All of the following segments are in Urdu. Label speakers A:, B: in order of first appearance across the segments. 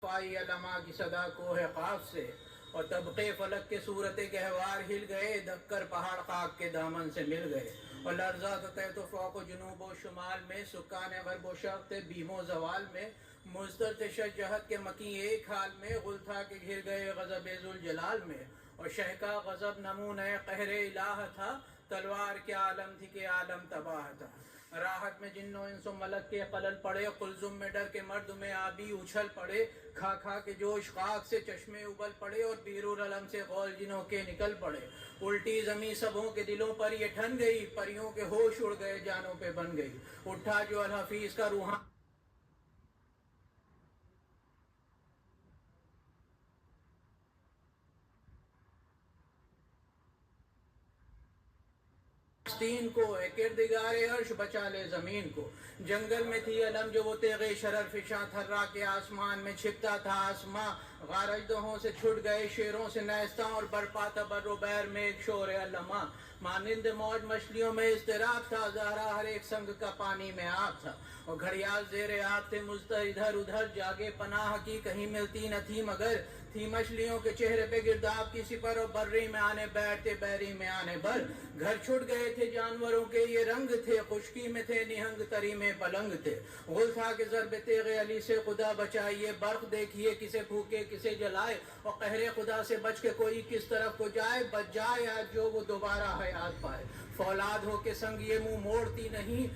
A: پائی علما کی صدا کوہ قاف سے، اور طبقے فلک کے صورت گہوار ہل گئے، دب کر پہاڑ خاک کے دامن سے مل گئے، اور لرزہ تحت و فوق و جنوب و شمال میں، سکان غرب و شرق تھے بیم و زوال میں، مضطر تھے شش جہت کے مکی ایک حال میں، غل تھا کہ گھر گئے غضب ذوالجلال میں، اور شہ کا غضب نمونہ قہر الہ تھا، تلوار کے عالم تھی کہ عالم تباہ تھا۔ راحت میں جن و انس و ملک کے قلل پڑے، قلزم میں ڈر کے مرد میں آبی اچھل پڑے، کھا کھا کے جوش خاک سے چشمے ابل پڑے، اور بیرالعلم سے غول جنوں کے نکل پڑے، الٹی زمیں سبوں کے دلوں پر یہ ٹھن گئی، پریوں کے ہوش اڑ گئے جانوں پہ بن گئی، اٹھا جو الحفیظ کا روحان آستین کو، اے کردگار عرش بچا لے زمین کو، جنگل میں تھی علم جو وہ تیغ شرر فشاں، تھرا کے آسمان میں چھپتا تھا آسماں، غارجدہوں سے چھٹ گئے شیروں سے نیستاں، اور برپا تھا بر و بیر میں ایک شور علما، مانند موج مچھلیوں میں اضطراب تھا، زہرا ہر ایک سنگ کا پانی میں آب تھا، اور گھڑیال زیر آب تھے مضطر ادھر ادھر، جاگے پناہ کی کہیں ملتی نہ تھی مگر، تھی مچھلیوں کے چہرے پہ گرداب کی سپر، اور بری میں آنے بیٹھتے بیری میں آنے بر، گھر چھٹ گئے تھے جانوروں کے یہ رنگ تھے، خشکی میں تھے نہنگ تری میں پلنگ تھے، غل تھا کہ ضرب تیغ علی سے خدا بچائیے، برق دیکھیے کسے پھونکے کسے جلائے، اور قہر خدا سے بچ کے کوئی کس طرف کو جائے، بچ جائے آج جو وہ دوبارہ حیات پائے، فولاد ہو کے سنگ یہ منہ موڑتی نہیں،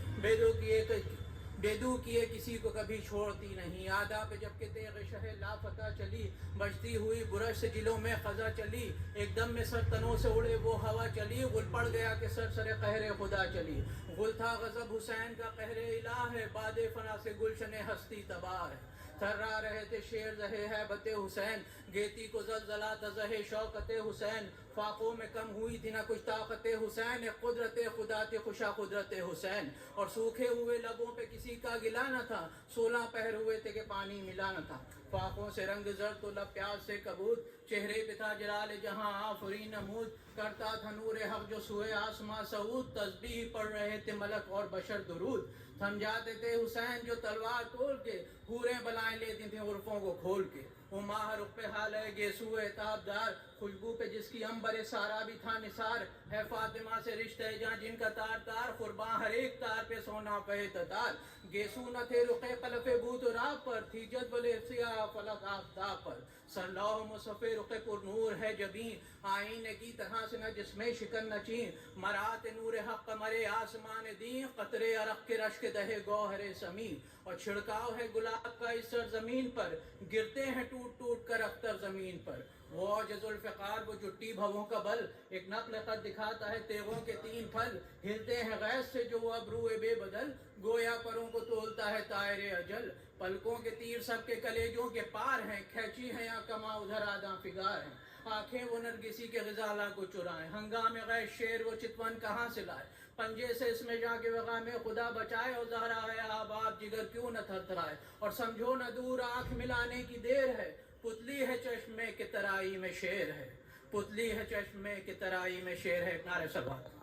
A: بیدو کیے کسی کو کبھی چھوڑتی نہیں، آدھا پہ جب کہ تیغ شہ لافتہ چلی، بجتی ہوئی برش سے جلوں میں خزاں چلی، ایک دم میں سر تنوں سے اڑے وہ ہوا چلی، غل پڑ گیا کہ سر سر قہر خدا چلی، غل تھا غضب حسین کا قہر الہ ہے، باد فنا سے گلشن ہستی تباہ ہے، تھرا رہے تھے شیر زہے ہیبت حسین، گیتی کو زلزلہ تزہ شوکت حسین، فاقوں میں کم ہوئی تھی نہ کچھ طاقت حسین، قدرت خدا تھی خوشا قدرت حسین، اور سوکھے ہوئے لبوں پہ کسی کا گلا نہ تھا، 16 پہر ہوئے تھے کہ پانی ملا نہ تھا، فاقوں سے رنگ زرد تو لب پیاز سے کبود، چہرے پہ تھا جلال جہاں آفرین نمود، کرتا تھا نور حق جو سوئے آسماں صعود، تسبیح پڑھ رہے تھے ملک اور بشر درود، تھم جاتے تھے حسین جو تلوار تول کے، حوریں بلائیں لیتی تھیں عرفوں کو کھول کے، وہ ماہ رخ پہ حال ہے گیسو تابدار، خوشبو پہ جس کی عنبر سارا بھی تھا نثار، ہے فاطمہ سے رشتہ جہاں جن کا تار تار، قرباں ہر ایک تار پہ سونا پہ تتار، گیسو نہ تھے رخ قلف بوت و راہ پر، تھی جدول سیاہ فلک آفتاب پر، سر لوح مصفے رخ پر نور ہے جبیں، آئینے کی طرح سے نہ جسم شکن نچیں، مرات نور حق قمر آسمان دین، قطرے عرق کے رشک دہے گوہر سمیں، اور چھڑکاؤ ہے گلاب کا اس سرزمین پر، گرتے ہیں ٹوٹ ٹوٹ کر اختر زمین پر، وہ عجز الفقار وہ جٹی بھووں کا بل، ایک نقل قد دکھاتا ہے تیغوں کے 3 پھل، ہلتے ہیں غیث سے جو وہ ابرو بے بدل، گویا پروں کو تولتا ہے طائر اجل، پلکوں کے تیر سب کے کلیجوں کے پار ہیں، کھینچی ہیں یا کما ادھر آداں فگار ہیں، آنکھیں وہ نرگسی کے غزالہ کو چرائیں، ہنگام غیث شیر وہ چتون کہاں سے لائے، پنجے سے اس میں جا کے وغا میں خدا بچائے، اور زہرا ہے آباد جگر کیوں نہ تھر تھرائے، اور سمجھو نہ دور آنکھ ملانے کی دیر ہے، پتلی ہے چشمے کے ترائی میں شیر ہے، پتلی ہے چشمے کے ترائی میں شیر ہے، نعرہ سلوات۔